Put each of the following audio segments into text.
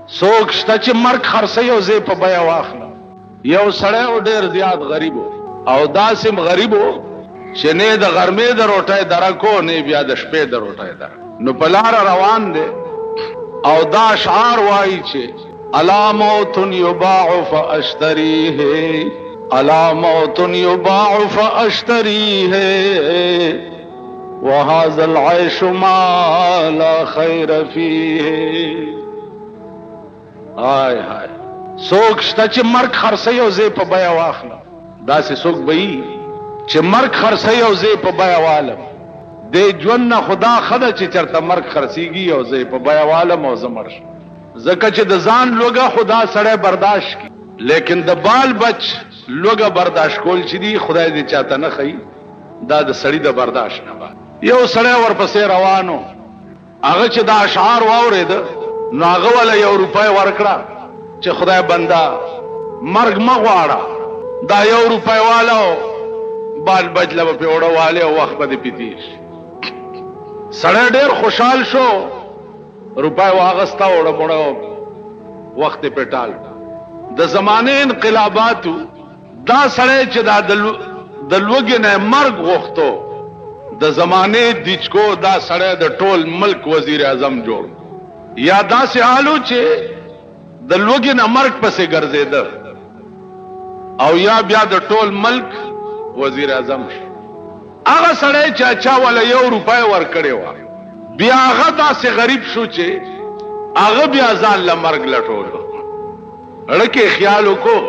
څوک شته چې مرګ خرڅوي او زه په بیه واخلم. یو سړی او ډېر زیات غریب او داسې غریب چې نه د غرمې د روټۍ درکو نه بیا د شپې د روټۍ درک. نو په لاره روان دی او دا اشعار وایي چې الا موت یباع فاشتریه، الا موت یباع فاشتریه، وهذا العيش ما لا خیر فیه. هاي هاي څوک شته چې مرګ خرڅوي او زه په بیه واخلم. داسې څوک به وي چې مرګ خرڅوي او زه په بیه والم. د ژوند نه خدا خده چې چرته مرګ خرڅېږي او زه په بیه والم او زه مړ شم. ځکه چې د ځان لوږه خدا سړی برداشت کړي، لیکن د بال بچ لوږه برداشت کول چې دي خدای دې چاته نه ښیي، دا د سړي د برداشت نه بعد. یو سړی ورپسې روانو، هغه چې دا اشعار واورېده نو هغه وله 1 روپۍ ورکړه چې خدای بنده مرګ مه غواړه، دا 1 روپۍ والا بال بچ له به پې اوړه والې او وخت به دې پې تېر شي. سړی ډېر خوشحال شو، روپۍ واغسته اوړه موړه وخت یې پې ټال. د زمانې انقلاباتو دا سړی چې دا د لوږې نه مرګ غوښتو، د زمانې دیچکو دا سړی د ټول ملک وزیر اعظم جوړ، یا داسې حالو چې د لوږې نه مرګ پسې ګرځېده او یا بیا د ټول ملک وزیر اعظم شو. هغه سړی چې اچا وله 1 روپۍ ورکړې وه، بیا هغه داسې غریب شو چې هغه بیا ځان له مرګ لټولو. اړکې خیال وکړو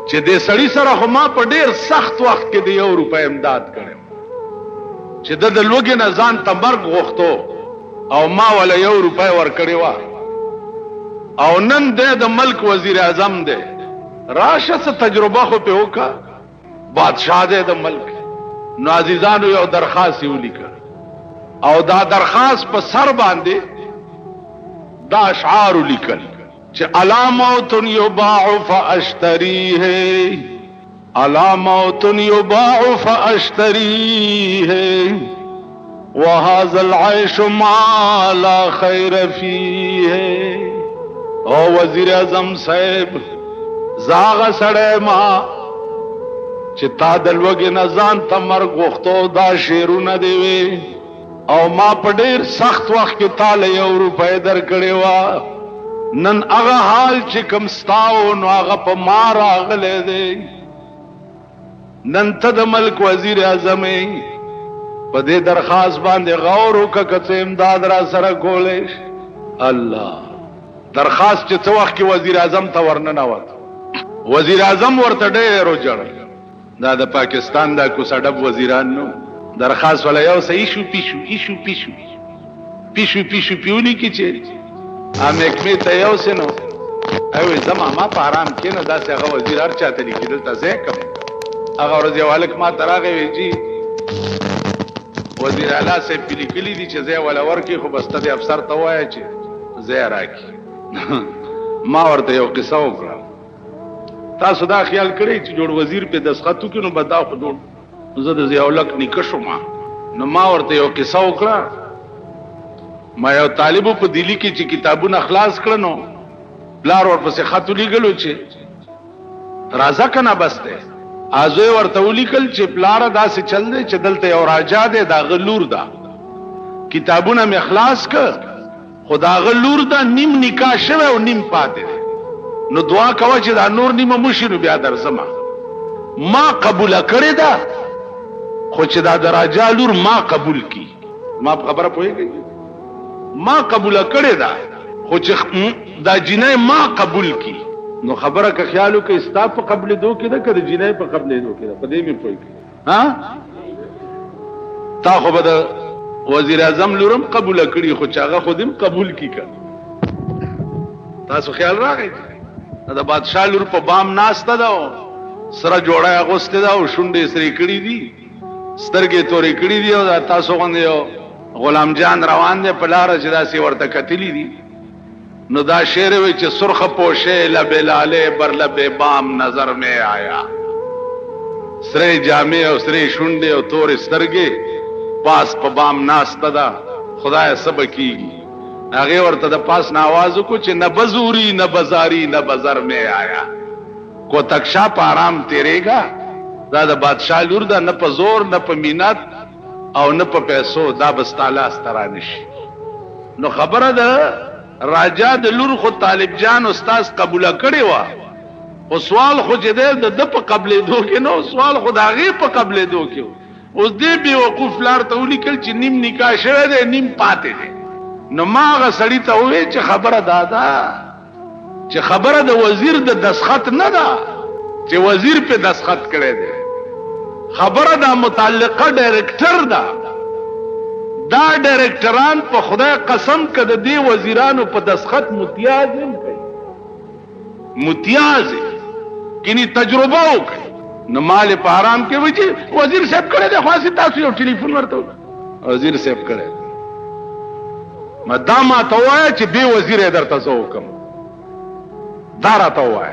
چې دې سړي سره خو ما په ډېر سخت وخت کې د 1 روپۍ امداد کړی چې د لوږې نه ځان ته مرګ غوښتو او ما وله 1 روپۍ ورکړې وه، او نن دی د ملک وزیر اعظم دی. راشه څه تجربه خو پې وکړه، بادشاہ دی د ملک. نو عزیزانو یو درخواست یې ولیکه او دا درخواست په سر باندې دا اشعار ولیکل چې الا موت یباع فاشتریه، الا موت یباع فاشتریه، وهذا العيش ما لا خیر فیه. او وزیر اعظم صاحب زاغه سړی ما چې تا د لوږې نه ځان ته مرګ غوښتو، دا شعرونه دې وې او ما په ډېر سخت وخت کې تا له 1 روپۍ درکړې وه. نن هغه حال چې کوم ستا و نو هغه په ما راغلی دی. نن ته د ملک وزیر اعظم یې، په دې درخواست باندې غور وکړه که څه امداد را سره کولی شي. الله درخواست چې څه وخت کې وزیر اعظم ته ورننوت، وزیر اعظم ورته ډېر وژړل. دا د پاکستان دا کوڅه ډب وزیران نو درخواست ولا یو صحیح شو پیشو ایشو پیشو پیشو پیشو پیونی کی چې محکمې ته یو سنو او زما ما په آرام کې نه داسې هغه وزیر هر چاته لیکي دلته ځای کم. هغه ورځ یو هلک ما ته راغی وی جي وزیر اعلی صاحب پې لیکلي دي چې ځای ولا ورکړي خو بس ته دې افسر ته ووایه چې ځای راکړي. ما ورته یو قصه وکړه. تاسو دا خیال کړئ چې جوړ وزیر په دستخط وکړي نو به دا خو جوړ زه د ضیاءالحق نیکه شوم. نو ما ورته یو قصه وکړه. ما یو طالبو په دلی کې چې کتابونه خلاص کړه نو پلار ورپسې خط ولیکلو چې راځه که نه بس دی. زوی ورته ولیکل چې پلاره داسې چل دی چې دلته یو راجا دی د هغه لور ده، کتابونه مې خلاص که خو د هغه لور ده نیم نکاح شوی او نیم پاتې دی. نو دعا کوه چې دا نور نیمه موشي نو بیا درځمه. ما قبوله کړې ده خو چې دا د راجا لور ما قبول کی. ما په خبره پوهېږئ؟ ما قبوله کړې ده خو چې دا جنۍ ما قبول کی. نو خبره که خیال وکړئ ستا په قبلېدو کې ده که د جنۍ په قبلېدو کې ده؟ په دې مې پوهېږئ. تا خو به د وزیر اعظم لورم قبوله کړي خو چې هغه خود هم قبول کی که. تاسو خیال راغی د بادشاه لور په بام ناسته ده او سره جوړه اغوستې ده او شونډې سرې کړي دي، سترګې تورې کړي دي او دا تاسو غوندې یو غلام جان روان دی په لاره چې داسې ورته کتلي دي. نو دا شعر وی چې سرخ پوشے لب لالے بر لب بام نظر میں آیا، سرے جامع او سرے شونډې او تورې سترګې پاس په بام ناسته ده، خدای سبا کیږي. هغه ورته د پاس نه आवाज وکړو چې نه بزوري نه بازاري نه بازار میں آیا کو تکشا په آرام تیریگا دا د بادشاہ لور دا نه په زور نه په مینت او نه په پیسو دا بس تعالی استرانش نو خبره ده راجا د لور خو طالب جان استاد قبول کړي وا او سوال خو جدي د په قبلې دو کې نو سوال خو دا غي په قبلې دو کې اوس دې به وقوف لار ته ولیکل چې نیم نکاح شوه ده نیم پاتې ده نو ما غ سړی ته وې چې خبره دادا چې خبره د وزیر د دسخط نه ده چې وزیر په دسخط کړي ده خبره دا متعلقه ډایرکټر ده دا ډایرکټران په خدای قسم کده دی وزیرانو په دسخط متیاز نه کوي متیاز کینی تجربه وکړي نو مال په حرام کې وځي وزیر صاحب کړه د خاصه تاسو یو ټلیفون ورته وزیر صاحب کړه مدامه توای چې به وزیر درته زو حکم دارا توای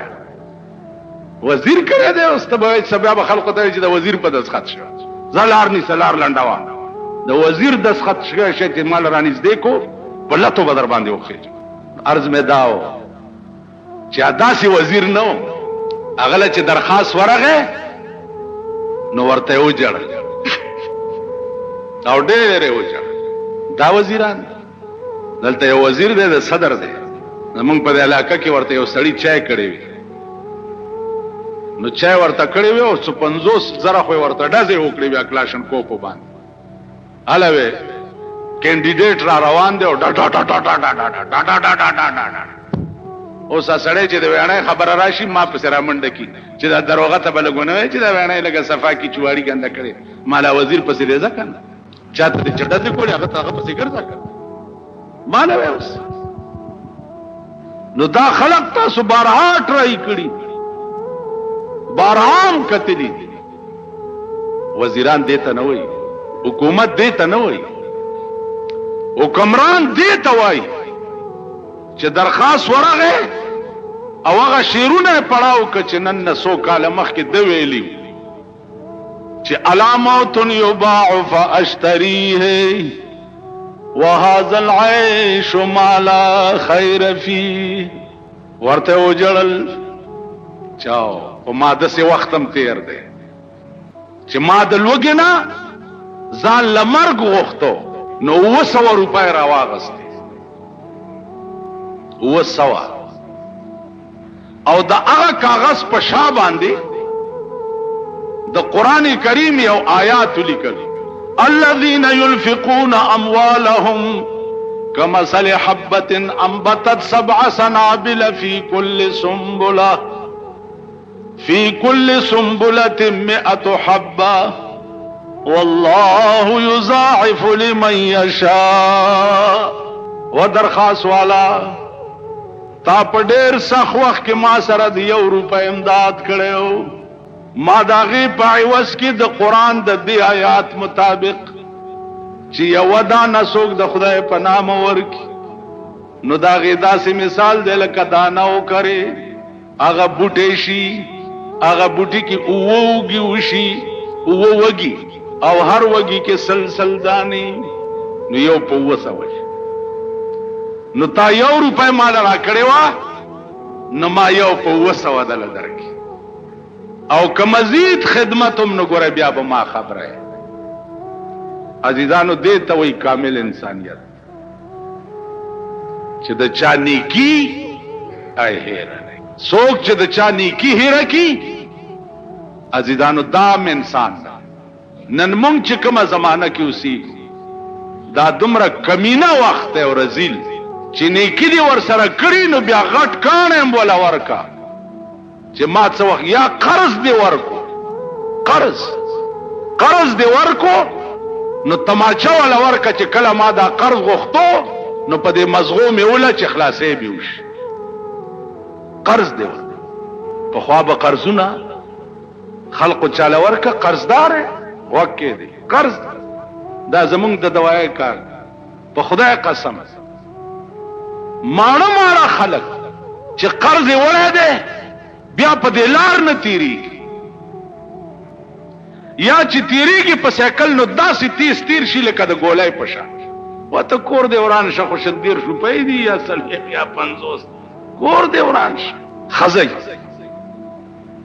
وزیر کړه د استبای سبب خلق ته چې د وزیر په دسخط شو زلار ني سلار لنډوا د وزیر دسخط شوه چې مال رانیز دی کو په لاتو بدر باندې وخی عرض می داو چې اداسي وزیر نو اغله چې درخواست ورغه نو ورته وجړ او ډېر وجړ دا وزیران دلته یو وزیر دی د صدر دی زمونږ په علاقه کې ورته یو سړی چای کړی وي نو چای ورته کړی وي او 50 زره خو ورته ډازې وکړي وي کلاشن کوپ باندې الوی کینډیډیټ را روان دی او ډا ډا ډا ډا ډا ډا ډا ډا ډا ډا اوس سړی چې د ویڼې خبر راشي ما په سره منډه کی چې دا دروغه ته بلګونه چې دا ویڼې لګه صفا کی چواړي ګنده کړي مالا وزیر پسې رضا کنه چاته دې چډه دې کولی هغه ته پسې ګرځا کړ مالا اوس نو دا خلق تاسو بارها ټرای کړي بارهام کتلی وزیران دیتا نه وای حکومت دیتا نه وای حکمران دیتا وای چې درخواست ورغه او هغه شیرونه پړاو ک چې نن نسو کال مخ کې د ویلی چې علامات یباع فاشتریه وهذا العيش ما لا خير فيه ورته وجړل چاو او ما د سه وختم تیر دی چې ما د لوګینا ځان لمرګ غوښتو نو 200 روپۍ راواغست 200 او دا هغه کاغذ په شا باندې د قران کریم یو آیات لیکل الذين ينفقون اموالهم كمثل حبة انبتت 7 سنابل في كل سنبلة 100 حبة والله يضاعف لمن يشاء ودرخواست والا تا په ډېر سخت وخت کې ما سره د 1 روپۍ امداد کړو ما داغي په عوض کې د قران د دې آیات مطابق چې یو دانه څوک د خدای په نام ورکی نو داغي داسې مثال دی لکه دانه وکړي هغه بوټي شي هغه بوټي کې اوږي وشي اوږي او هر وږي کې سلسل داني نو یو په وسوي نو تا 1 روپۍ مال را کړې وا نو ما یو په وسو دل درکې او که مزید خدمتم نو ګوره بیا به ما خبره عزیزانو دې ته وی کامل انسانیت چې د چا نیکی ای هیر څوک چې د چا نیکی هیر کی عزیزانو دام انسان نن مونږ چې کومه زمانہ کې اوسې دا دومره کمینه وخت او رزیل چې نیکی دی ور سره کړی نو بیا غټ کانم ولا ورکا چې ما څه وخت یا قرض دی ورکو قرض دی ورکو نو تماچا ولا ورکا چې کله ما دا قرض غوښتو نو په دې مزغوم ولا چې خلاصې بیوش قرض دی په خوا به قرضونه خلق چاله ورکا قرضدار وکې دی قرض دا زمونږ د دوای کار په خدای قسم ماړه خلق چې قرض وړه ده بیا په دې لار نه تیریږي یا چې تیریږي په سیکل نو داسې 30 تیر شي لکه د ګولای په شان وته کور دی وران شه خو 100 روپۍ دي یا 40 یا 50 کور دی وران شه خزی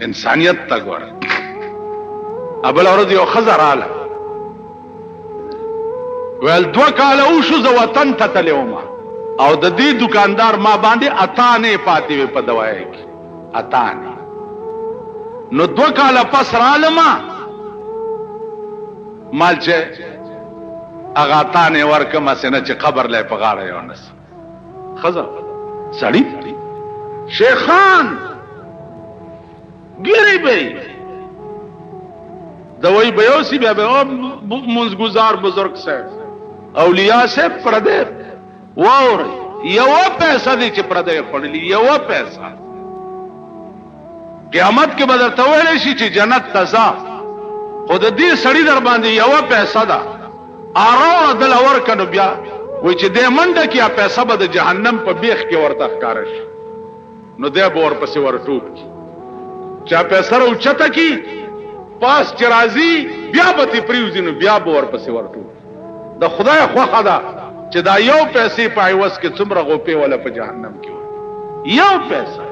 انسانیت تا ګوره ابل ورځ یو خزر رااله ویل 2 کاله وشو زه وطن ته تلومه او د دې دکاندار ما باندې اتانه پاتې وي په دوايي کې اتانه نو 2 کاله پس رالما مال چې اغا اتانه ورکم اسنه چې قبر لای په غاړه یو نس خزر سړی شیخان ګری به دوی بیوسی بیا به منزگزار بزرگ صاحب اولیاء صاحب پرده وور یو پیسہ دی چې پرده خړلی یو پیسہ قیامت کې بدر ته ویل شي چې جنت تزا خود دې سړی در باندې یو پیسہ دا ارو دل اور کنو بیا وای چې دې منډه کې پیسہ به د جهنم په بیخ کې ورته ښکار شي نو دې به ور پسې ورټوب چا پیسہ اوچته کی پاس چرازی بیا به پریوزي نو بیا به ور پسې ورټوب د خدای خوخه ده چې دا یو پیسې په عوض کې څومره غوپې ولا په جهنم کې یو پیسې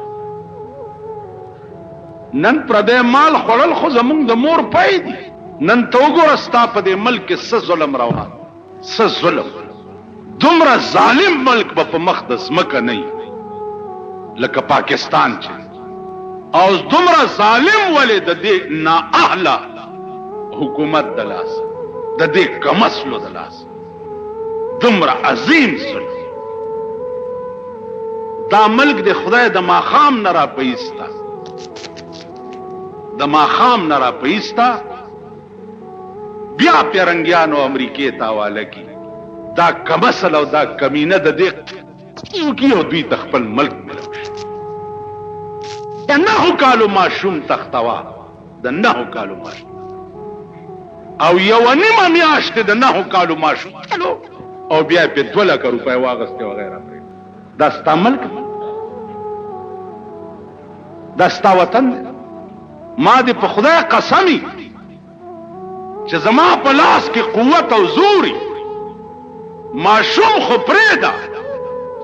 نن پردې مال خړل خو زمونږ د مور پای دي نن تو ګور ستا په دې ملک کې څه ظلم روان څه ظلم دومره ظالم ملک په مقدس مکه نه لکه پاکستان چې او دومره ظالم ولې د دې نا اهله حکومت دلاس د دې کمسلو دلاس دومره عظیم ظلم دا ملک د خدای د ماخام نه را پیستا د ماخام نه را پیستا بیا پیرنګیانو امریکای تاواله کی دا کمسل او دا کمینه د دې یو کیو دوی تخپل ملک ملوش د 9 کالو ماشوم تختوا د 9 کالو ماشوم او یو نیمه میاشت د 9 کالو ماشوم او بیا په 2 لک روپۍ واغسته وغیرہ دا ستا ملک دا ستا وطن ما دې په خدای قسمی چې زما په لاس کې قوت او زوري ماشوم خو پرېدا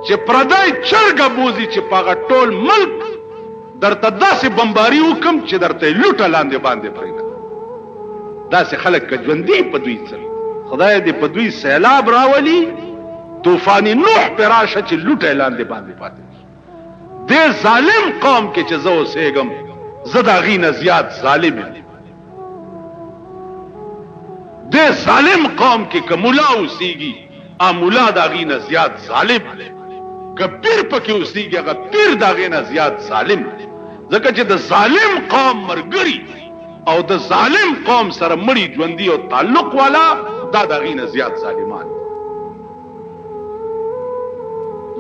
چې پردای چرګه بوزي چې پاغه ټول ملک درته داسې بمباری وکم چې درته لوټه لاندې باندې پرېدا داسې خلک کجوندي په دوی سره خدای دې په دوی سیلاب راولي طوفان نوح پر راشه چې لوټه لاندې باندې پاتې دې ظالم قوم کې چې زه اوسېږم زه د هغې نه زیات ظالم یم دې ظالم قوم کې که ملا اوسېږي ملا د هغې نه زیات ظالم که پیر پکې اوسېږي هغه پیر د هغې نه زیات ظالم ځکه چې د ظالم قوم مرګري او د ظالم قوم سره مړی ژوندي او تعلق والا دا د هغې نه زیات ظالمان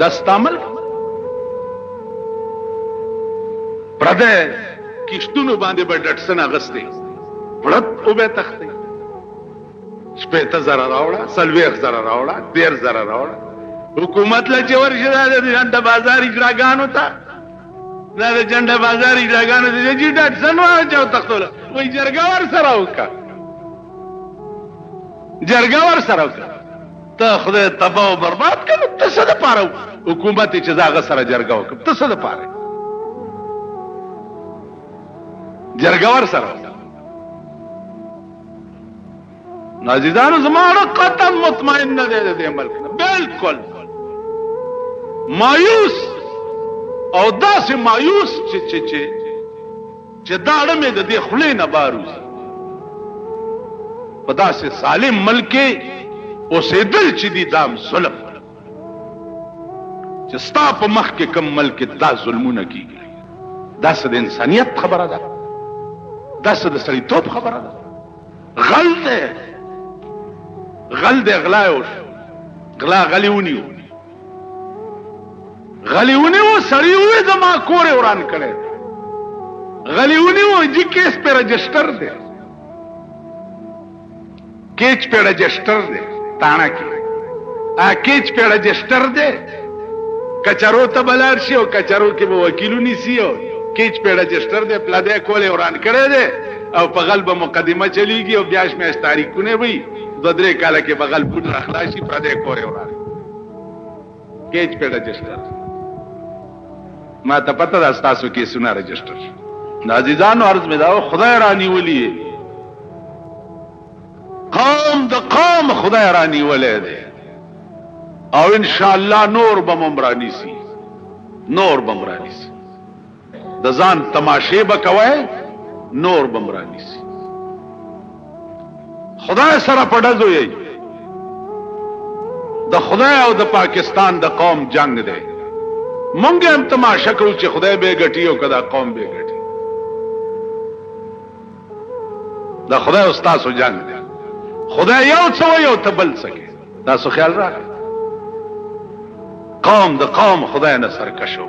دا ستا ملک پردی کشتونو باندې به ډټسن اغستې پړت او به تختې 80,000 راوړه 40,000 راوړه 13,000 راوړه حکومت له چې ورشي دا د جنډه بازار اجراګانو ته دا د جنډه بازار اجراګانو ته چې ډټسن واچو تختوله وای جرګه ور سره وکړه جرګه ور سره وکړه ته خدای تباہ او برباد کړه ته څه د پاره حکومت چې زاغه سره جرګه وکړه ته څه د پاره جرګه ور سره نازیدانو زمانه قطن مطمئن نه دی د ملک نه بالکل مایوس او داسې مایوس چې داړه مې د دې خولې نه باروز په داسې ظالم ملک اوسېدل چې دي دام ظلم چې ستا په مخ کې کم ملک دا ظلمونه کیږي داسې د انسانیت خبره ده داسې د سړیتوب خبره ده غل دی غل دی غلا یو غلا غلی ونیو غلی ونیو سړی وې زما کور وران کړی غلی ونیو جی کیس په رجسٹر دی کیچ په رجسٹر دی تانا کې کیچ په رجسٹر دی کچارو ته بلار شي او کچارو کې به وکیلو نیسی او کیچ په رجسٹر دی پلادې کولې وران کړی دی او په غلبه مقدمه چلیږي او بیاش میاش تاریخونه وي دو درې کاله کې بغل پټ راخلاشي پردې کورې وراله کېچ په رجسټر ما ته پته ده تاسو کې سونه رجسټر عزیزانو عرض مې دا خدای رانی ولي قوم د قوم خدای رانی ولې ده او ان شاء الله نور بمرانی سي نور بمرانی سي د ځان تماشې بکوي نور بمرانی سي خدای سره پډزو یې د خدای او د پاکستان د قوم جنگ دی مونږ هم تماشا کوو چې خدای به ګټي او کدا قوم به ګټي د خدای او تاسو جنگ دی خدای یو څو یو تبل سکے تاسو خیال راکړئ قوم د قوم خدای نه سرکشو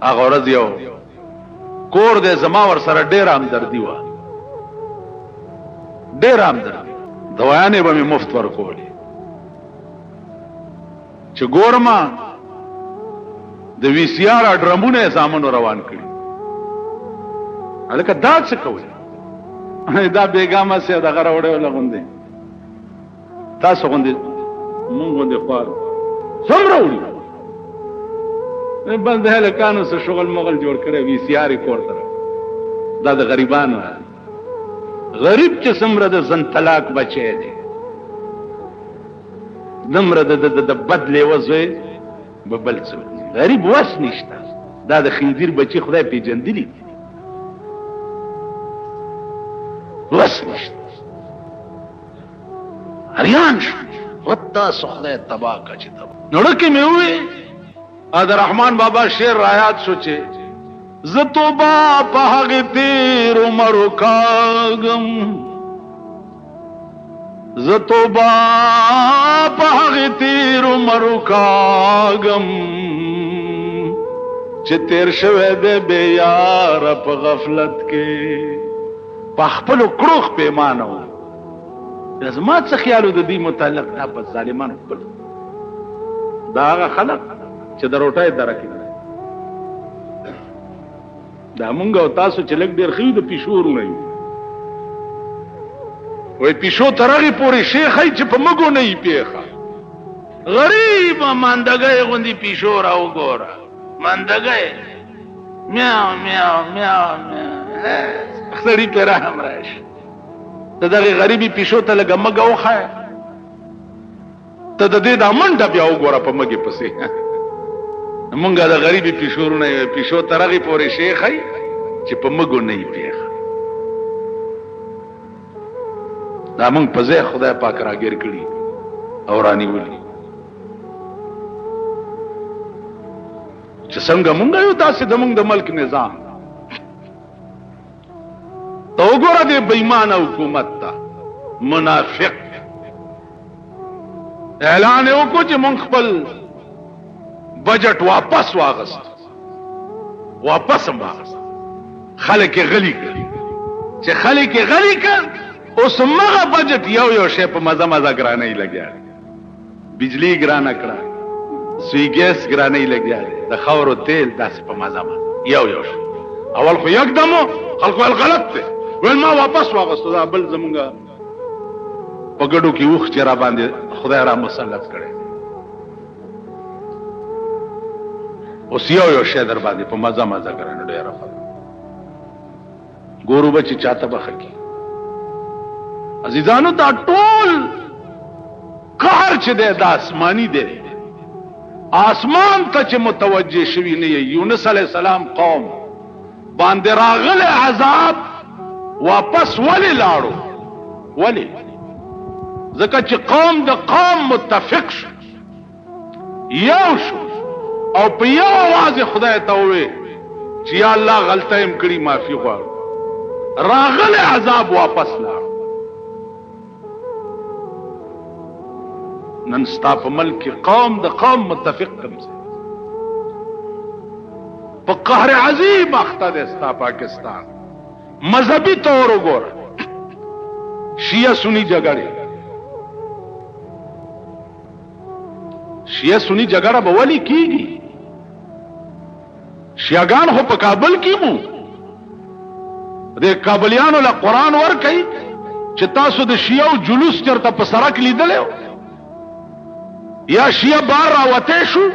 هغه ورځ یو کور دې زما ور سره ډېر همدردي و ډېر همدردي دوايانې به مې مفت ورکولې چې ګورما د وی سی آر ډرمونه سامانو روان کړي الکه دا څه کوي دا بیګامه سي دا غره وړه لغوندې تاسو غوندې مونږ غوندې خوار څومره وړي بند هلکانو سره شغل مغل جوړ کړي وی سی آر کور تر دا د غریبانو غریب چې څومره د زن طلاق بچي دي دمره د بدلې وځي ببل څه غریب واس نشته دا د خنزیر بچي خدای پیجندلی واس نشته اریان شو وتا خدای تبا کا چې تبا نړکه مې وې ا د رحمان بابا شعر آیات سوچے زتوبا پاغ تیر عمر کاغم زتوبا پاغ تیر عمر کاغم چې تیر شوه د بے یار په غفلت کې پخپل کړوخ پیمانو زما څه خیالو د دې متعلق نه په ظالمانو خپل دا هغه خلق چې د روټای درکې دا مونږ او تاسو چې لګ ډیر خېو د پښور نه یو وای پښو ترغه پوری شیخ چې په مګو نه یې پیخه غریب ماندګي غوندي پښو راو ګوره ماندګي میاو میاو میاو خسرې پر رحم راشي ته دغه غریبي پښو ته لګ مګو خای ته د دې د منډه بیا وګوره په مګي پسې مونږه د غریبي پښورونه پښو ترغه پورې شیخای چې په مګو نه یې پیخه دا مونږ په ځای خدای پاک راګیر کړی او رانی ولي چې څنګه مونږ یو تاسو د مونږ د ملک نظام تو وګوره دې بېمان حکومت ته منافق اعلان وکړو چې مونږ خپل بجٹ واپس واغست واپس هم واغست خلک غلی کړي چې خلک غلی کړ اوس مغه بجٹ یو شی په مزه ګرانه لګیا بجلی ګرانه کړه سوی ګیس ګرانه لګیا د خاور او تیل داس په مزه یو شی اول خو یکدم خلکو غلط دی ول ما واپس واغست دا بل زمونږه په ګډو کې وخت چې را باندې خدای را مسلط کړي اوس یو شی در باندې په مزه ګرانه ډیره ګورو بچی چاته بخکی عزیزانو دا ټول قهر چې د آسمانی دی آسمان ته چې متوجه شوی نه یونس علی السلام قوم باندې راغله عذاب واپس ولی لاړو ولی ځکه چې قوم د قوم متفق شو یو شو او په یو आवाज خدای ته وې چې یا الله غلطه يم کړی معافي غواړم راغله عذاب واپس لاړ نن ستا په ملک قوم د قوم متفق کم سي په قهر عظیم اخته ده ستا پاکستان مذهبي تور وګور شیعه سنی جګړه شیعه سنی جګړه به ولي کیږي شیعاګان هو په کابل کې مو د کابلیانو له قران ور کوي چې تاسو د شیعو جلوس چرته په سړک لیدلی یا شیعه بار راوتی شو؟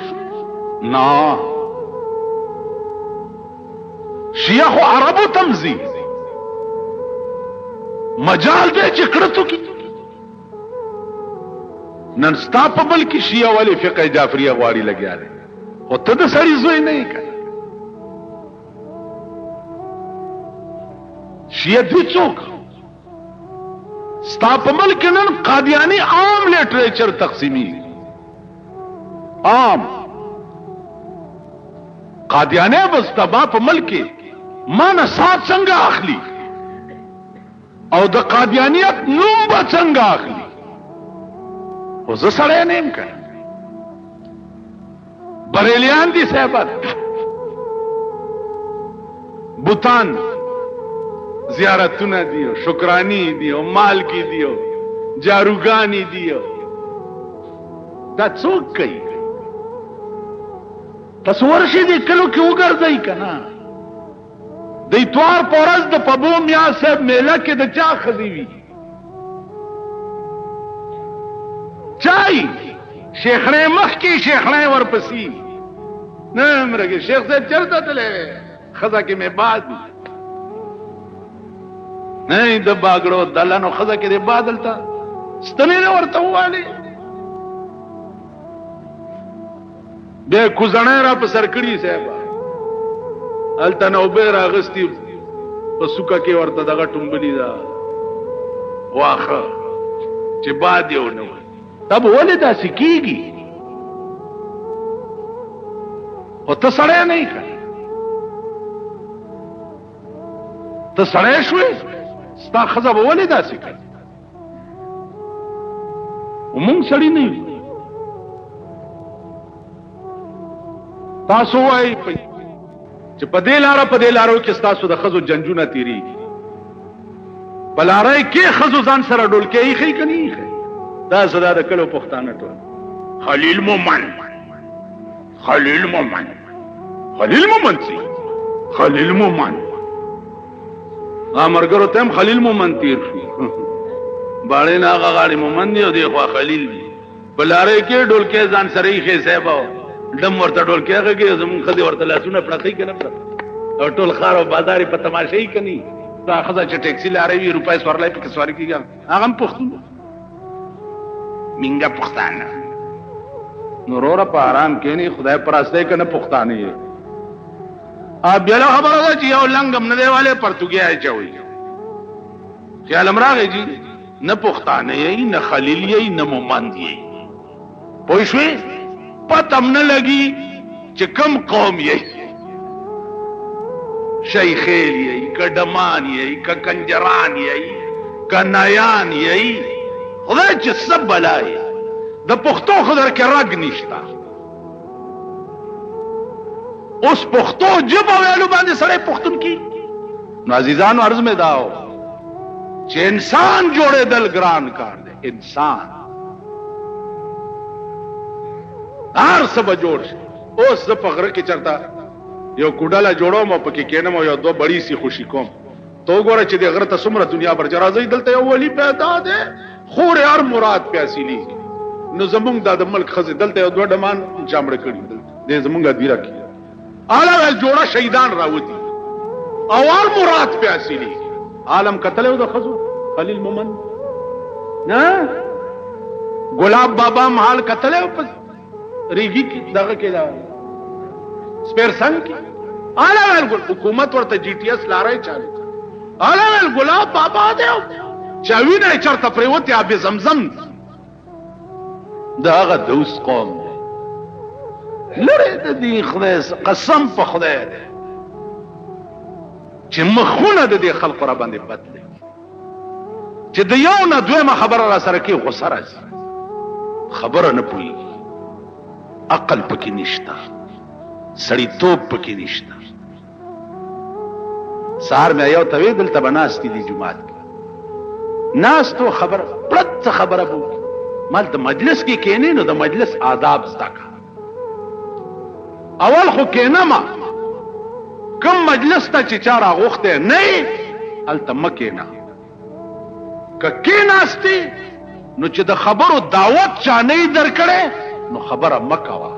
نه، شیعه خو عربو تمزي مجال دی چې کړتو کی. نن ستا په بل کې شیعه ولې فقه جعفریه غواړي لګیا دی، خو ته د سړي زوی نه یې کنه. شیعه دی څوک؟ ستا په ملک نن قادیانی عام لټریچر تقسیمی، عام قادیانی بس تبا په ملک ما نه سات څنګه اخلي او د قادیانیت نوم به څنګه اخلي. خو زه سړی نه یم کنه، بریلیان دي صاحبت، بوتان زیارتونه دیو، شکرانی دیو، مالکی دیو، جاروگانی دیو. دا څوک کوي؟ تاسو ورشي دې کلو کې وګرځئ کنه. د اتوار په ورځ د پبو میا صاحب میله کې د چا ښځې وي؟ چای شیخړې مخکې شیخړې ورپسې نه مرګې شیخ صاحب چرته تللی ښځه کې مې باد نه د باګړو دلانو ښځه کې دې باد دلته ستنې نه ورته ووالې بیا کوزڼی را په سر کړي صاحب هلته نوبې راغستې په سوکه کې ورته دغه ټومبلي ده واښه چې باد یې ونه وي. دا به ولې داسې کېږي؟ خو ته سړی نه یې که ته سړی شوې ستا ښځه به ولې داسې کوي؟ مونږ سړي نه یو. تاسو وایئ چې په دې لاره په دې لارو کې ستاسو د ښځو جنجونه تېرېږي. په لارۍ کې ښځو ځان سره ډولکۍ ایښئ که نه ایښئ؟ دا زدا د کلو پښتانه ټول خلیل مومن خلیل مومن خلیل مومن سي خلیل مومن امرګرو ته هم خلیل مومن تیر شي باړې نه هغه غاړي مومن دی او دی خو خلیل دی. په لارۍ کې ډولکۍ ځان سره ایښې صاحب ډم ورته ډولکۍ غږي زمونږ ښځې ورته لاسونه پړقۍ که نه پړقۍ او ټول ښار او بازار یې په تماشه یي که نه دا ښځه چې ټیکسي لارۍ وي روپۍ سورلی پکې سواري کېږي هغه هم پښتون منګه پښتانه نو وروره په آرام کښېنې خدای پرستی که نه پښتانه یې بېله خبره ده چې یو لنګ هم نه دی والی پرتوګی اچوئ خیال هم راغی جي نه پښتانه یې نه خلیل یې نه مومند یې پوه شوې پته هم نه لګي چې کوم قوم یې شیخیل یې که ډمان یې که کنجران یې که نیان یې خدای چې سب بلای د پښتو خو در کې رګ نشته. اوس پښتو ژبه ویلو باندې سړی پښتون کی. نو عزیزانو عرض مې دا و چې انسان جوړېدل ګران کار دی. انسان هر څه به جوړ شي. اوس زه په غره کې چرته یو کوډله جوړوم او پکې کېنم او یو دوه بړي سي خوشي کوم تو وګوره چې د غره ته څومره دنیا برجه راځي. دلته یو ولی پیدا دی خور هر مراد پې حاصلېږي. نو زمونږ دا د ملک ښځې دلته یو دوه ډمان جامړه کړي دی زمونږ ادیره کې اعلی ویل جوړه شهیدان راوتي او هر مراد پې حاصلېږي. عالم کتلی و د ښځو خلیل مومن نه ګلاب بابا محال کتلی و په ریګي کې دغه کې دا سپیرسنګ کې اعلی ویل حکومت ورته جی ټي ایس لارۍ چالو اعلی ویل ګلاب بابا دی چا وینه چرته پریوتې آب زمزم د هغه دوس قوم دی لرې د دې خدای قسم په خدای دی چې مخونه د دې خلقو را باندې بد دی چې د یو نه دویمه خبره را سره کې غوسه راځي خبره نه پوهېږي عقل پکې نشته سړیتوب پکې نشته. سهار مې یو ته وې دلته به ناستې دي جومات کې ناستو خبره پړت خبره به وکړي مال د مجلس کې کېنې نو د مجلس آداب زده کړه. اول خو کېنمه کوم مجلس ته چې چا راغوښتی نه یې هلته مه کېنه که کېناستې نو چې د خبرو دعوت چا نه یې درکړی نو خبره مه کوه.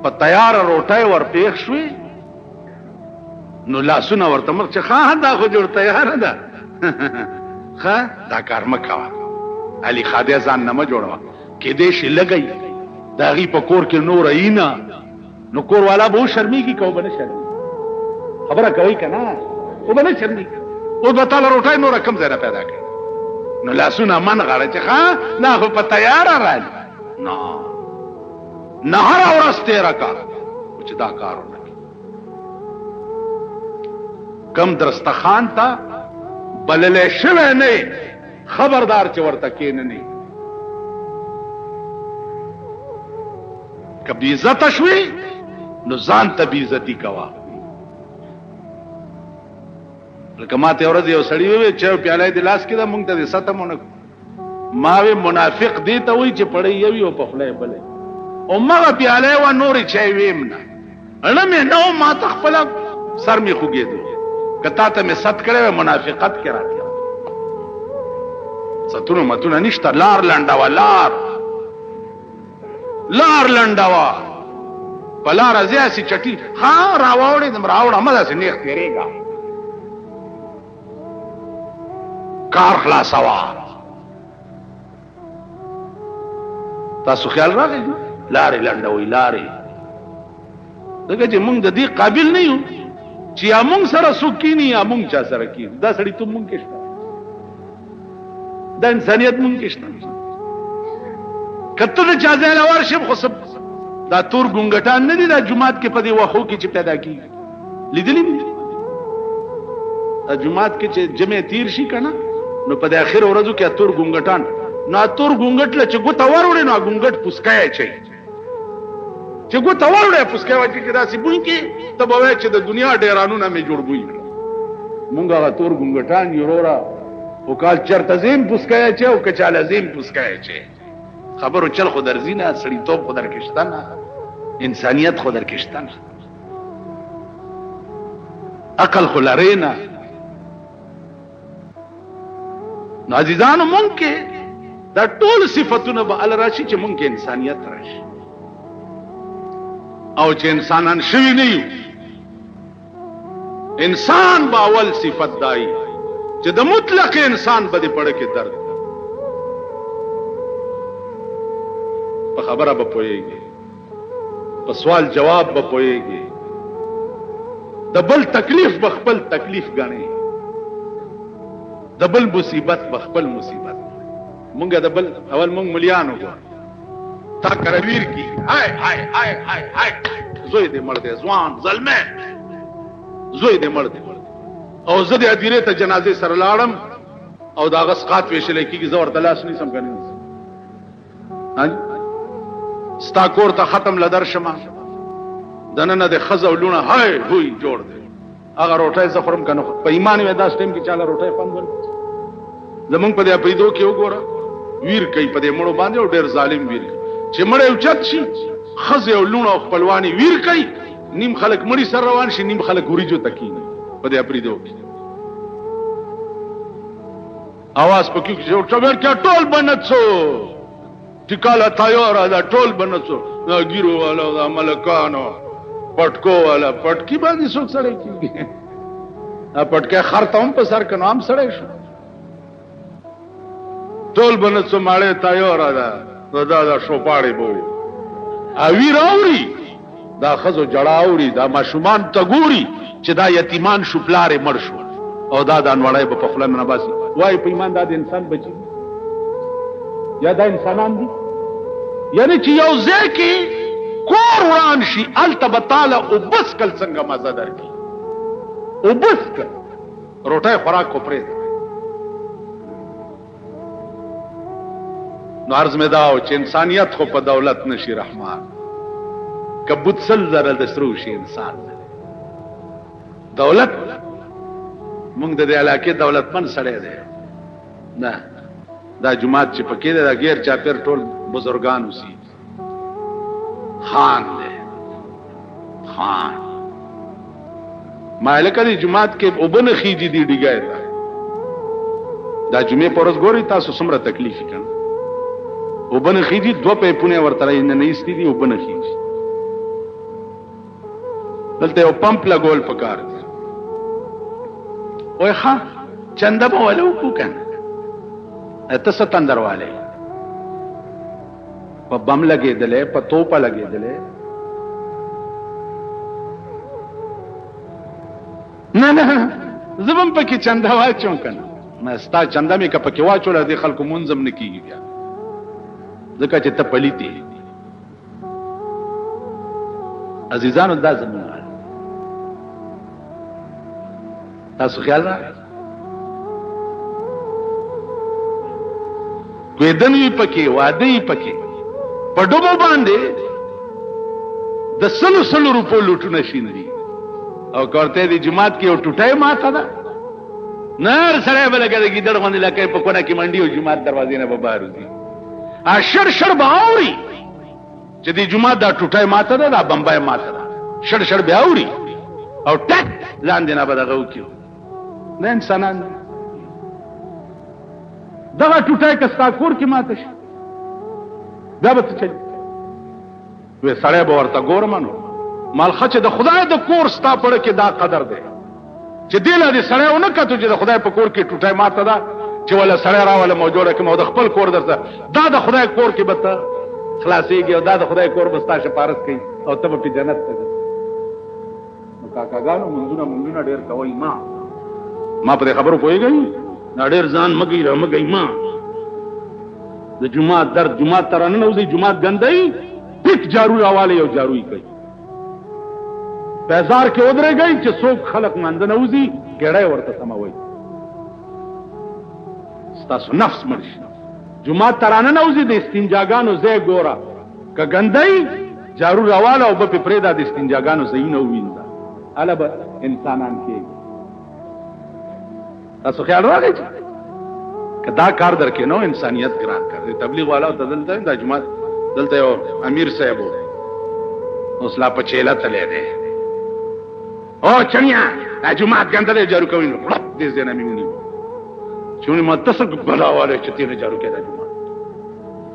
په تیاره روټۍ ورپېښ شوې نو لاسونه ورته مخ چې ښه دا خو جوړ تیاره ده ښه دا کار مه کوه. علي خادی ځان نه مه جوړوه. کېدای شي لږی د هغې په کور کې نوره یي نه نو کور والا به وشرمېږي که به نه شرمېږي. خبره کوئ که نه او به نه شرمېږي. اوس به تاله روټۍ نوره کوم ځای نه پیدا کړي نو لاسونه من غاړه چې ښه دا خو په تیاره رالي. نه هره ورځ تېره کا چې دا کار ونه کړي. کم درستخان ته بللی شوی نه خبردار چې ورته کېننې. که بې عزته شوې نو ځان ته بې عزتي کوه. لکه ما ته یو ورځ یو سړي وویل چای او پیاله یې د لاس کې ده مونږ ته دې ستم ونه کړو. ما وی منافق دې ته وایي چې پړی یو وي او په خوله یې بل وي او مغه پیاله یې وه نورې چای ویم نه اړه مې نه و ما ته خپله سر مې خوږېدو. که تا ته مې ست کړی وی منافقت کې راتیا ستونه متونه نشته. لار لنډوه لار لنډوه په لاره ځې هسې چټي ښه راواوړېدم راوړه مه داسې نیغ تېرېږه کار خلاصوه. تاسو خیال راغی لارې لنډوئ لارې ځکه چې مونږ د دې قابل نه یو چې یا مونږ سره څوک کیني یا مونږ چا سره کیني. دا سړیتوب مونږ کې شته دا انسانیت مونږ کې شته. که ته د چا ځای له ورشې خو دا تور ګونګټان نه دي دا جومات کې په دې وښو کې چې پیدا کېږي لیدلي دي. دا جومات کې چې جمع تیر شي که نه نو په د اخر ورځو کې تور ګونګټان نو تور ګونګټ له چې ګوته وروړې نو ګونګټ پوسکی اچوي چې ګوته وروړې پوسکی واچوي چې داسې بوی کې ته به وایې چې د دنیا ډیرانونه مې جوړ بوی کړه. مونږ هغه تور ګونګټان یو وروره او کال چېرته زیم پوسکی اچوي او که چاله زیم پوسکی اچوي. خبرو چل خو درځي نه سړیتوب خو درکې شته نه انسانیت خو درکې شته نه عقل خو لرې نه. نو عزیزانو مونږ کې دا ټول صفتونه به ال راشي چې مونږ کې انسانیت راشي او چې انسانان شوي نه یو. انسان به اول صفت دای چې د مطلق انسان به دې پړه کې درد په خبره به پوهېږي په سوال جواب به پوهېږي د بل تکلیف به خپل تکلیف ګڼي د بل مصیبت به خپل مصیبت. مونږ د بل اول مونږ ملیانو ګور تا کرویر کی هاي هاي هاي هاي هاي زوی دې مړ دی ځوان زلمه زوی دې مړ دی او زه دې ادیرې ته جنازې سره لاړم او دا غسقات ویشل کیږي زه ورته لاس نیسم کنه ستا کور ته ختم لدر شمه دننه د ښځه لونه هاي هوی جوړ دی هغه روټۍ زه خورم که نه په ایمان وی داس ټایم کې چاله روټۍ خوند ورکړي. زمونږ په دې اپریدو کې وګوره ویر کوي په دې مړو باندې او ډېر ظالم ویر کوي چې مړی اوچت شي ښځې او لونه او خپلوانې ویر کوي نیم خلک مړي سره روان شي نیم خلک وریجو ته کښېني په دې اپریدو کې اواز پکې چوبیر کې ټول بنڅو ټیکاله تیاره ده ټول بنڅو دا ګیرو والا دا ملکانو پټکو والا پټکی باندې څوک سړی کېږي پټکی خر ته هم په سر که نو هم سړی شو ټول بنڅو ماړې تیاره ده نو دا شوپاړې به وي ویر اوري دا ښځو جړه اوري دا ماشومان ته ګوري چې دا یتیمان شو پلار یې مړ شو او دا انوړی به په خوله نه باسي وایي په ایمان دا د انسان بچي یا دا انسانان دي یعنی چې یو ځای کې کور وران شي هلته به تاله اوبس کل څنګه مزه درکړي اوبس کل روټۍ خوراک خو پرېږده. نو عرض مې دا و چې انسانیت خو په دولت نشي رحمان که بوت سل زره د سرو شي انسان دولت مونږ د دې علاقې دولتمن سړی دی نه دا جماعت چې پکې دی دا غیر چاپېر ټول بزرګان اوسي خان دی خان مالک دی جمعات کې وبنه خيږي دی ډیګای تا دا جمعې پرز ګوري تاسو څومره تکلیف کړه وبنه خيږي دوه پیپونه ورته نه ایستي دي وبنه خيږي دلته یو پمپ لګول پکار دی وای ښا چنده به ولو کو کنه اته ستندرواله په بم لګېدلې په توپه لګېدلې نه زبم پکې چنده واچوم کنه ما ستا چنده مې که پکې واچول دي خلکو منظم نه کیږي بیا ځکه چې ته پلیتی عزیزانو دا زمون تاسو خیال راغی کویدنی پکې وادي پکې په ډوبو باندې د سلو روپو لوټونه شیندي او کوړته دی جماعت کې او ټوټه ماته ده نار سره بلګه د غوندې لکه په کونه کې منډي او جماعت دروازې نه به بهر وځي شر باوري چې دی جماعت دا ټوټه ماته ده دا بمبای ماته ده شر باوري او ټک لاندې نه بدغه وکيو نه انسانان دغه ټوټه کستا کور کې ماته شي دا به څه وې سړی به ورته ګورمنو مال خچ د خدای د کور ستا پړه کې دا قدر دی چې دله دې سړی ونه کتو چې د خدای په کور کې ټوټه ماته ده چې ولا سړی راوله موجوده کوم د خپل کور درته دا د خدای کور کې به ته خلاصيږي او دا د خدای کور به ستا شپارس کوي او ته په جنت ته نو کاکاګانو منځونه ډېر کوي ما په خبرو پوهیږئ دا ډېر ځان مګي ما د جمعه در جمعه ترانه نو جمعه ګندای ټیک جارو راواله یو جاروي کوي بازار کې ودرېږي چې څوک خلق منځ نه وځي ګړای ورته سموي ستاسو نفس مرشي جمعه ترانه نه وځي د استنجاګانو زې ګورا ک ګندای جارو راواله او په پرېدا د استنجاګانو زې نه وینځه الب انسانان کې تاسو خیال راغی کدا کار درکې نو انسانيت ګران کړ تبلیغ والا ته دلته د جماعت دلته یو امیر صاحب اوس لا پچېلا تلې ده او چنیا د جماعت ګندلې جارو کوي نو دې زنه مې چونی ما تاسو بلاواله چې تیر جارو کې د جماعت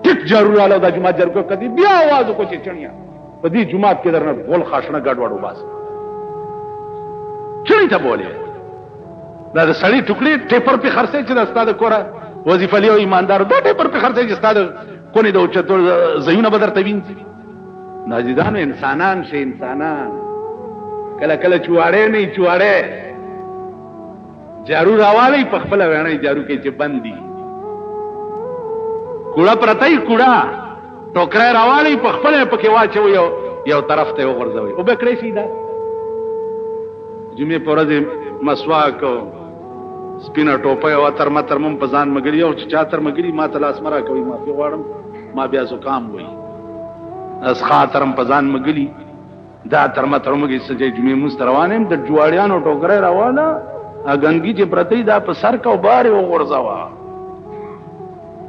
ټیک جارو والا د جماعت جارو کدي بیا आवाज کو چې چنیا په دې جماعت کې درنه بول خاصنه ګډ وډو باس چني ته بوله دا د سړی ټوکړي ټیپر په خرڅه چې د استاد کوره وظیفه لیو ایماندار دا ټیپر په خرڅه چې استاد کونی د اوچتو زینه بدر توین ناجیدان انسانان شي انسانان کله کله چواړې نه چواړې جارو راوالي په خپل ویني جارو کې چې بندي کوړه پرتای کوړه ټوکرای راوالي په خپل پکې واچو یو طرف ته وغورځوي او به کړی شي دا جمعې پر ورځ مسواک سپینا ټوپه او تر مم په ځان مګری او چې چا تر مګری ما تلاس مرا کوي ما په واړم ما بیا زکام وای اس خاطرم په ځان مګلی دا تر مګی سجې جمعې مستروانم د جوړیانو ټوکرای راواله اګنګي چې پرتی دا په سر کو بار او غرزاوا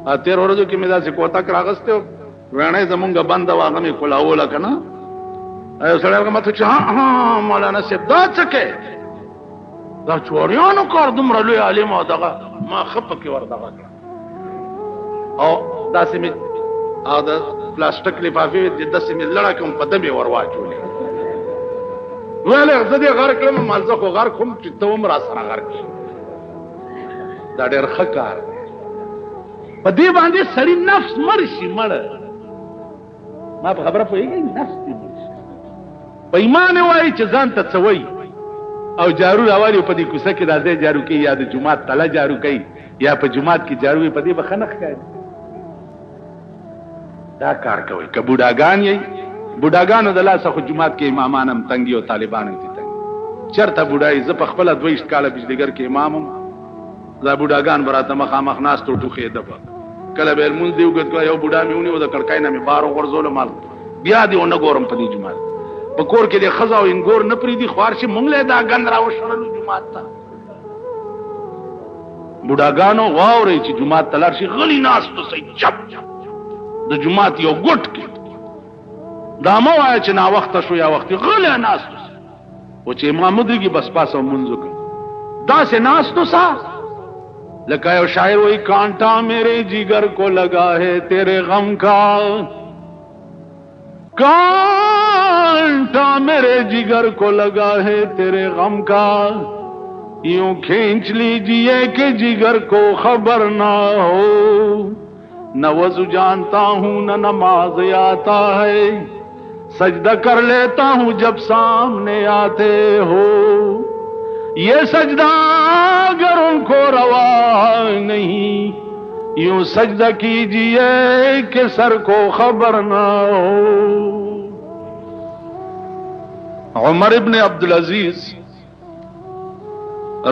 ا تیر ورځو کې مې دا څه کوتا کراغسته وانه زمونږ بند واغه مې کولاوله کنه ایو سره هغه مته چې ها مولانا صاحب دا څه کې دا چوریانو کار دومره لوی عالم او دغه ما خپه کې ور دغه او دا سیمه او د پلاستیک لفافه د دسه مې لړا کوم په دمه ور واچولې وله زدي غر کړم مالزه خو غر کوم چې ته عمر سره غر کې دا ډېر خکار په دې باندې سړی نفس مرشي مړ ما په خبره پوهیږي نفس دې مرشي په ایمان وای چې ځان ته څوي او جارو راوالي په دې کوڅه کې راځي جارو کې یا د جمعات تله جارو کوي یا په جمعات کې جارو په دې بخنخ کوي دا کار کوي که بوډاګان یې بوډاګانو د لاسه خو جمعات کې امامانم تنګي او طالبانو دي تنګي چرته بوډای ز په خپل 22 کاله بجلیګر کې امامم دا بوډاګان براته مخامخ ناس ته ټوخې دبا کله به مونږ دیو ګټ یو بوډا میونی او د کړکای نه مې بار ورزول مال بیا دی ونه ګورم په دې جمعات په کور کې د خزا او انګور نه پری دي خوارشي مونږ له دا غند راو شړلو جمعات ته بوډاګانو واوري چې جمعات تلار شي غلی ناس ته سي چپ د جمعات یو ګټ کې دا مو وای چې نا وخت شو یا وخت غلی ناس او چې امام درګي بس پاسو منځو کا دا سے ناس تو سا لکا یو شاعر وہی کانٹا میرے جگر کو لگا ہے تیرے غم کا کانٹا میرے جگر کو لگا ہے تیرے غم کا یوں کھینچ لیجئے کہ جگر کو خبر نہ ہو نہ وضو جانتا ہوں نہ نماز آتا ہے سجدہ کر لیتا ہوں جب سامنے آتے ہو یہ سجدہ اگر ان کو روا نہیں یوں سجدہ کیجئے کہ سر کو خبر نہ ہو. عمر ابن عبدالعزیز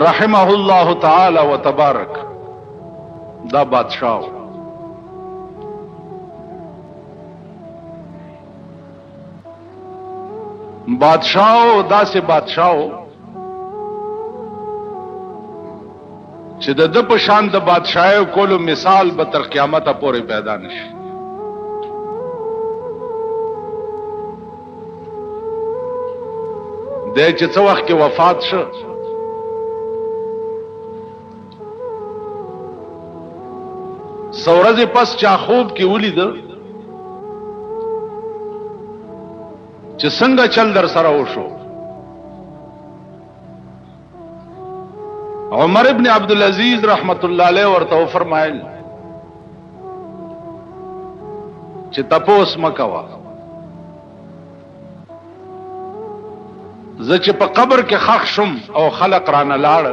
رحمہ اللہ تعالی و تبارک دا بادشاہ دا سے بادشاہ چې د په شان د بادشاہو کولو مثال به تر قیامت پورې پیدا نشي. د چې څو وخت کې وفات شو سورز پس چا خوب کې ولید چې څنګه چل در سره وشو. عمر ابن عبدالعزیز رحمت اللہ علیہ ورته فرمایل چې تپوس مکوا زه چې په قبر کې خښ شم او خلق رانه لاړ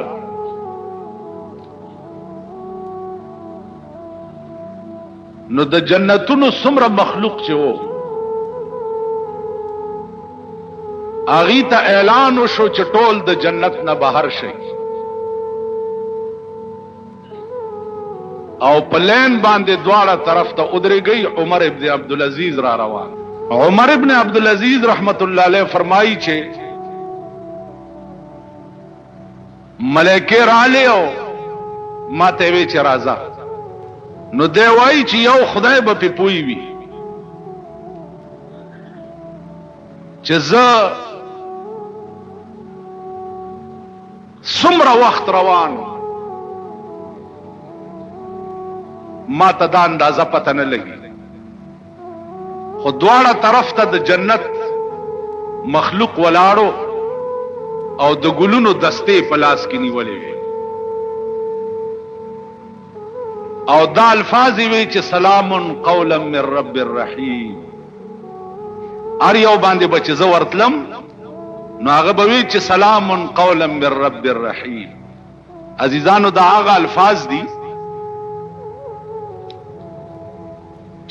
نو د جنتونو څومره مخلوق چې وو هغې ته اعلان وشو چې ټول د جنت نه بهر شي او پلین باندې دواړه طرف ته ادرېږي. عمر ابن عبدالعزیز را روان. عمر ابن عبدالعزیز رحمت اللہ علیہ فرمائی چې ملائکه رالی او ما ته وی چې راځه نو دی وایي چې یو خدای به پې پوی وي چې زه څومره وخت روان ما ته دا اندازه پته نه لګي خو دواړه طرف ته د جنت مخلوق ولاړو او د ګلونو دستې په لاس کې نیولې وي او دا الفاظ وی چې سلام قولا من رب الرحیم. ار یو باندې بچ زه ورتلم نو هغه به وی چې سلام قولا من رب الرحیم. عزیزانو دا هغه الفاظ دي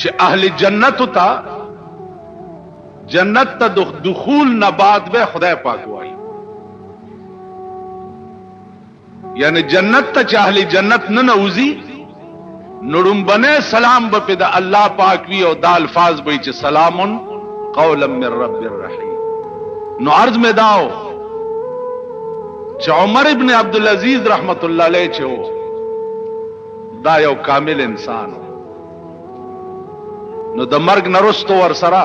چې اهل جنت ته جنت ته دخول نه بعد به خدای پاک وایي یعنی جنت ته چې اهل جنت نه نوځي نړمبنه سلام به په د الله پاک وی او دا الفاظ به چې سلام قولا من رب الرحیم. نو عرض میں داو چې عمر ابن عبدالعزیز رحمت الله علیه چې دا یو کامل انسان نو د مرګ نرستو ور سره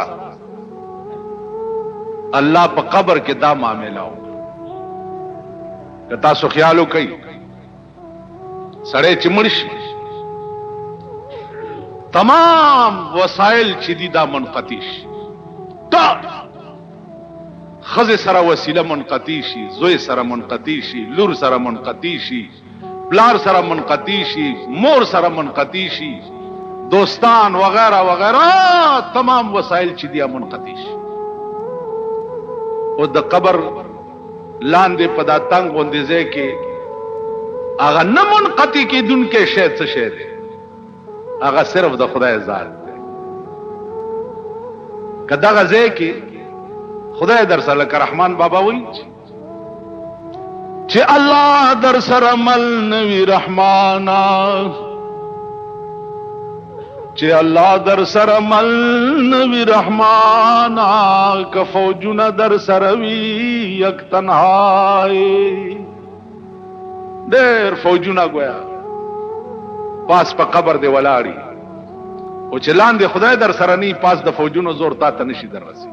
الله په قبر کې دا معاملہ که تاسو خیال وکئ سړی چې مړ شي تمام وسایل چې دي دا منقطع شي تا خزه سره وسیله منقطع شي زوی سره منقطع شي لور سره منقطع شي پلار سره منقطع شي مور سره منقطع شي دوستان وغیرہ وغیرہ تمام وسائل چې دي منقطع شي او د قبر لاندې په دا تنګ غوندې ځای کې هغه نه منقطع کېدونکی شی څه شی دی هغه صرف د خدای ذات دی. که دغه ځای کې خدای در سره لکه رحمان بابا وایي چې الله در سره مل نوي رحمانا چې الله در سره مل نوي رحمانا که فوجونه در سره وي یک تنهایی ډېر فوجونه گویا پاس په قبر دی ولاړی او چې لاندې خدای در سره نی پاس د فوجونو زور تا ته نشي در رسي.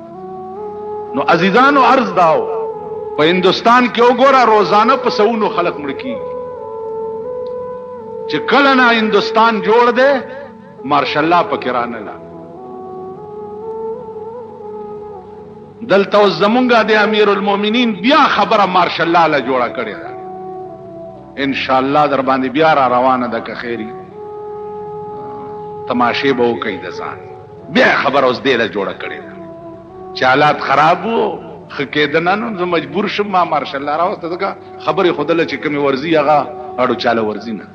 نو عزیزانو عرض داو په هندوستان کې وګوره روزانه په سونو خلک مړ کیږي. چې کله نه هندوستان جوړ دی مارشل لا پکې رانه دلته اوس زمونږ د امیر المؤمنین بیا خبره مارشل لا له جوړه کړې ده. ان شاء الله در باندې بیا را روانه ده که خیری تماشې به وکړي د ځان. بیا خبره اوس دې له جوړه کړې ده چې حالات خراب وو ښه کېدنه نو زه مجبور شم ما مارشل لا راوسته ځکه خبرې خو دله چې کومې ورځي هغه اړو چاله ورځي نه.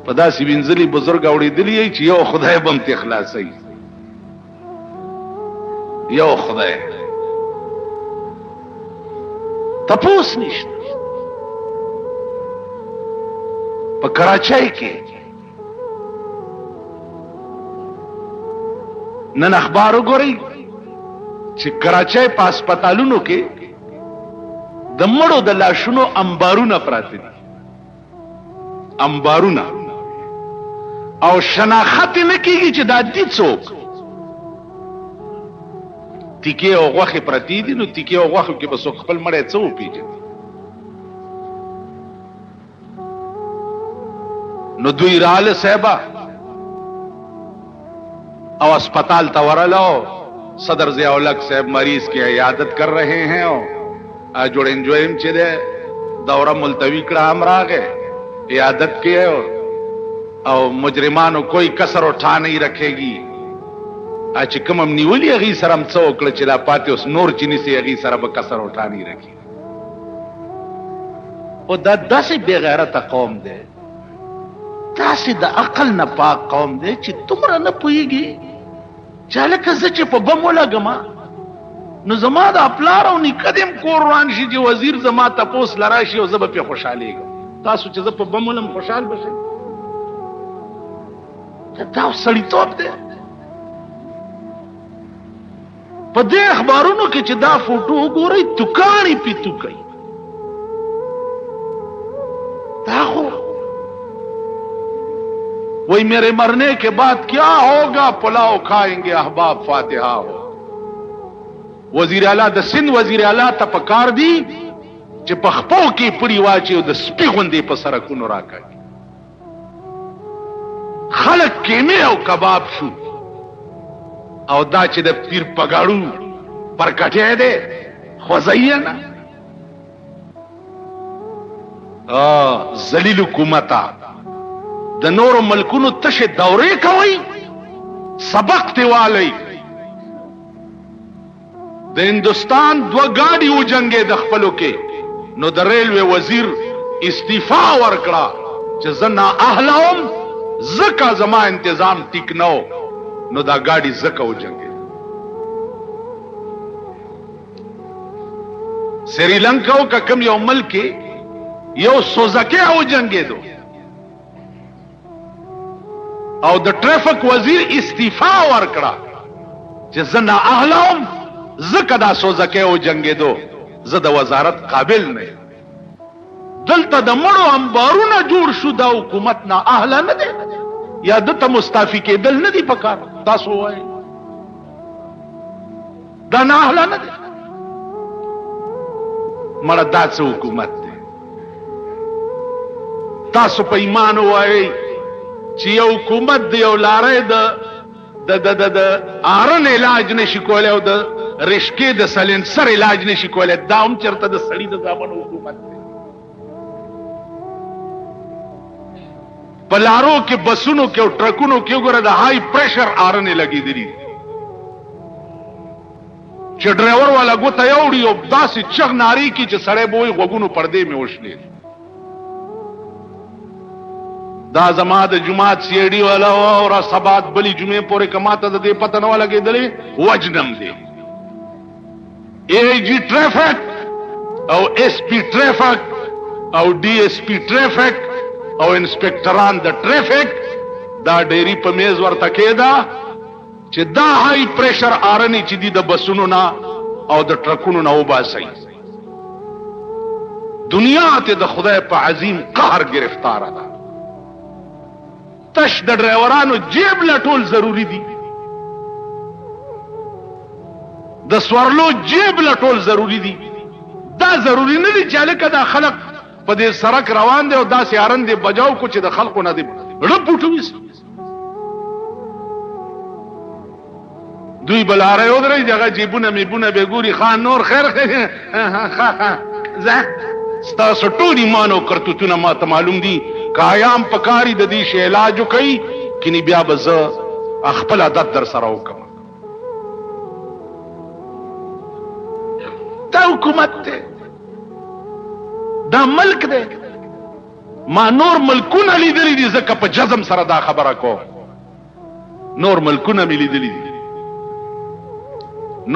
په داسې وینځلي بزرګ اورېدلي چې یو خدای به هم تې خلاصوي، یو خدای تپوس نشته. په کراچۍ کې نن اخبار وګورئ چې کراچۍ په هسپتالونو کې د مړو د لاشونو انبارونه پراته دي، انبارونه، او شناخت نه کیږي چې دا دي څوک. تیکې او غوښې پرتې دي، نو تیکې او غوښو کې به څوک خپل مړی څه وپېژني؟ نو دوی راله صاحبه او اسپتال ته ورلو. صدر ضیاء الحق صاحب مریض کی عیادت کر رہے ہیں اور جوڑ انجوائم چلے دورہ ملتوی کڑا ہم راگے عیادت کی ہے اور مجرمانو کوئی کسر اٹھا نہیں رکھے گی. چکم ہم نیولی اغی سر ہم سو اکڑ چلا پاتے اس نور چینی سے اغی سر اب کسر اٹھا نہیں رکھی. او دا سے بے غیرت قوم دے، دا سے دا عقل نہ پاک قوم دے چی تمرا نہ پوئی گی چاله که زه چې په بم ولګم نو زما د پلار او نیکه دې هم کور روان شي چې وزیر زما تپوس لراشي او زه به پې خوشحالېږم. تاسو چې زه په بم ولم خوشحال به شئ؟ دا سړیتوب دی. په دې اخبارونو کې چې دا فوټو وګورئ توکاڼې پې توکئ. دا خو وہی میرے مرنے کے بعد کیا ہوگا پلاؤ کھائیں گے احباب فاتحہ ہو. وزیر اعلیٰ د سندھ وزیر اعلیٰ ته پکار دی چې په خپو کې پړي واچي او د سپي غوندې په سرکونو راکړي. خلک کیمې او کباب شو او دا چې د پیر پګاړو پر کټې دی خوځوي نه ذلیل حکومته د نورو ملکونو تشه دورې کوي، سبق دی والی. د هندوستان دو گاډي وجنګې د خپلو کې، نو د ریلوے وزیر استعفا ورکړه چې زه نااهله وم ځکه زما انتظام ټیک نه و، نو دا گاډي ځکه وجنګې. سریلنکا او که کوم یو ملک کې یو سوزکې وجنګېدو او د ټریفک وزیر استعفا ورکړه چې زه نااهله وم ځکه دا سوزکې وجنګېدو، زه د وزارت قابل نه یم. دلته د مړو انبارونه جوړ شو، دا حکومت نااهله نه دی یا دته مستعفي کېدل نه دي پکار؟ تاسو وایئ دا نااهله نه دی؟ مړه دا څه حکومت دی؟ تاسو په ایمان وایئ چې یو حکومت دی یو لارې د آرن علاج نشي کولی او د رشکې د سلنسر علاج نشي کولی، دا هم چېرته د سړي د زامنو حکومت دی؟ په لارو کې بسونو کې او ټرکونو کې وګوره د هائی پریشر آرنې لګېدلي چې ډرایور والا ګوته یوړي او داسې چغ نارې کړي چې سړی به وایي غوږونو پردې مې وشلې. دا زما د جماعت سی ای ډي والا او را سبات بلی جمعې پورې که ماته د دې پته نه ولګېدلې وجنم دی. اے ای جي ټریفک او ایس پی ټریفک او ډي ایس پی ټریفک او انسپکټران د ټریفک دا ډیری په میز ورته کېده چې دا هائی پریشر آرنې چې دي د بسونو نه او د ټرکونو نه وباسئ. دنیا ته د خدای په عظیم قهر گرفتاره ده. تش د ډرایورانو جیب لټول ضروری دي. د سورلو جیب لټول ضروری دي. دا ضروری نه دي چې لکه دا خلق په دې سړک روان دي او دا سیارن دي بجاو کو چې د خلقو نه دي رپوټوي. دوی بلاره یو درې دغه جیبونه میبونه به ګوري خان نور خیر زه ستاسو ټول ایمان او کرتوتونه ما ته معلوم دي. قایام پکاري د دې شی علاج کوي کینی بیا به زه خپل عادت در سره وکم. دا حکومت دی، دا ملک دی. ما نور ملکونه لیدلی دي ځکه په جزم سره دا خبره کوم. نور ملکونه مې لیدلی دي.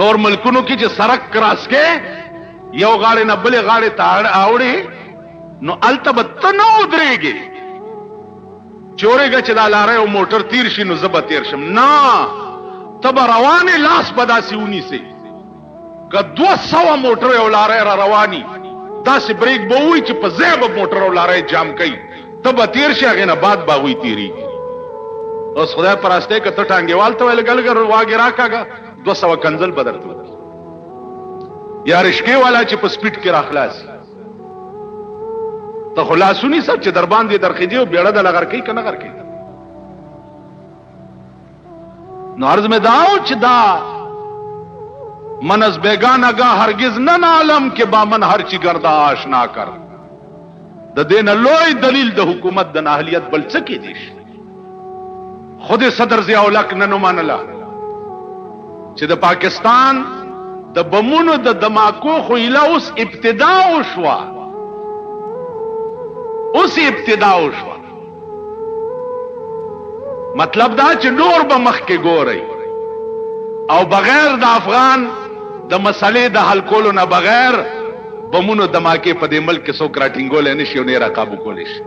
نور ملکونو کې چې سړک کراس کې یو غاړې نه بلې غاړې ته اوړې نو الته به ته نه ودرېږې چورېږه چې دا لاره یو موټر تیر شي نو زه به تیر شم. نه، ته به روانې لاس به داسې ونیسې که 200 موټر یو لاره را رواني داسې بریک به ووایي چې په ځای به موټر او لاره جام کوي. ته به تیر شي هغې نه بعد به هغوی تېرېږي. اوس خدای په راستی که ته ټانګېوال ته ویل ګلګر واګې راکاږه 200 کنزل به درته ورکړي یا رشکې والا چې په سپیډ کې راخلاصي. ته خو لاس ونیسه چې در باندې درخېږي او بیړه دله غر کوي که نه غر کوي. نو عرض مې دا و چې دا من از بیگانگا هرگز نن عالم که با من هرچی گرده آشنا کر. د دین لوی دلیل د حکومت د نااهلیت بل څه کې دي. خود صدر ضیاء الحق نن ومنله چې د پاکستان د بمونو د دماکو خو ایله اوس ابتدا وشوه. اوس ابتدا وشوه. مطلب دا چې نور به مخکې ګورئ او بغیر د افغان د مسلې د حل کولو نه بغیر بمونو دماکې په دې ملک کې څوک راټینګولی نه شي او نه یې را قابو کولی شي.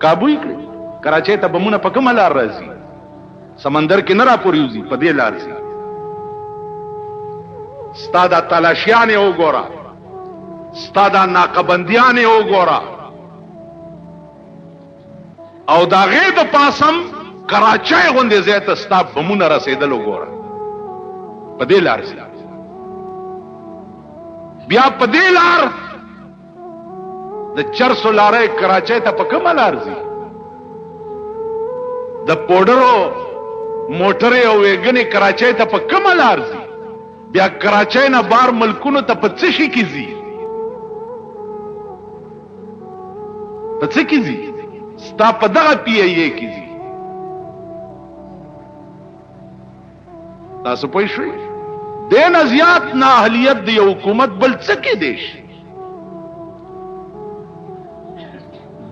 قابو یې کړي. کراچۍ ته بمونه په کومه لار راځي؟ سمندر کې نه راپورېوځي، په دې لار ځي. ستا دا تلاشیانې وګوره، ستا دا ناقبندیانې وګوره او د هغې د پاسم کراچۍ غوندې ځای ته ستا بمونه رسېدل وګوره. په دې لار ځي. بیا په دې لار د چرسو لارې کراچۍ ته په کومه لار ځي؟ د پوډرو موټرې او ویګنې کراچۍ ته په کومه لار ځي؟ بیا کراچۍ نه بار ملکونو ته په څه شي کې ځي؟ په څه کې ځي؟ ستا په دغه پی ای اے کې ځي. تاسو پوه شئ؟ دې نه زیات نااهلیت د یو حکومت بل څه کې دی شي.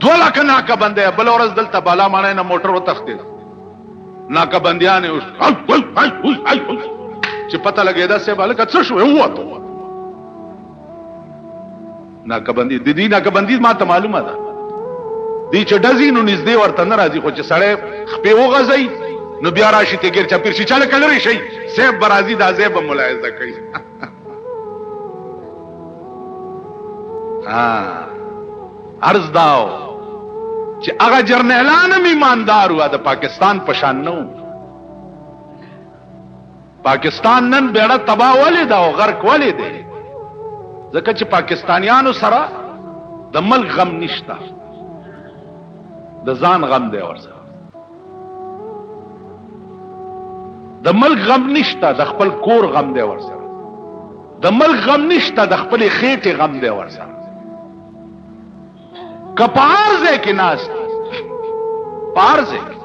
2 لکه ناکبندی بله ورځ دلته بالا ماڼۍ نه موټر وتښتېد. ناکبندیانې چې پته لګېده صاحب هلکه څه شوی ووتو. ناکبندي د دې ناکبندي ما ته معلومه ده. دی چې ډزي نو نږدې ورته نه راځي، خو چې سړی خپې وغځوي نو بیا راشي تېګیر چاپېر شي. چا لکه لرې شئ صاحب به راځي دا ځای به ملاحظه کوي. عرض دا و چې هغه جرنیلان هم ایماندار وه، د پاکستان په شان نه و. پاکستان نن بیړه تباه ولې ده او غرق ولې دی؟ ځکه چې پاکستانیانو سره د ملک غم نشته، د ځان غم دی ورسره. د ملک غم نشته، د خپل کور غم دی ورسره. د ملک غم نشته، د خپل خېټې غم دی ورسره. که په هر ځای کې ناست په هر ځای کې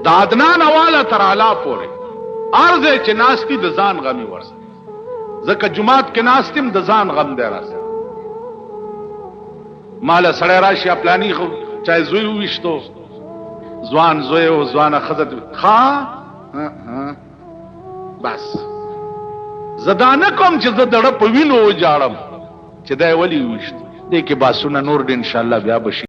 د عدنان والا تر اعلی پورې هر ځای چې ناست دي د ځان غمي ورسره. ځکه جومات کې ناست یم د ځان غم دی راسره. ماله سړی راشي پلاني خو چای زوی وویشتو، ځوان زوی او ځوانه ښځه ښه بس. زه دا نه کوم چې زه دړه په وینو وجاړم چې دا یې ولې وویشتو. دې کې باسونه نور دې انشاءالله بیا به شي.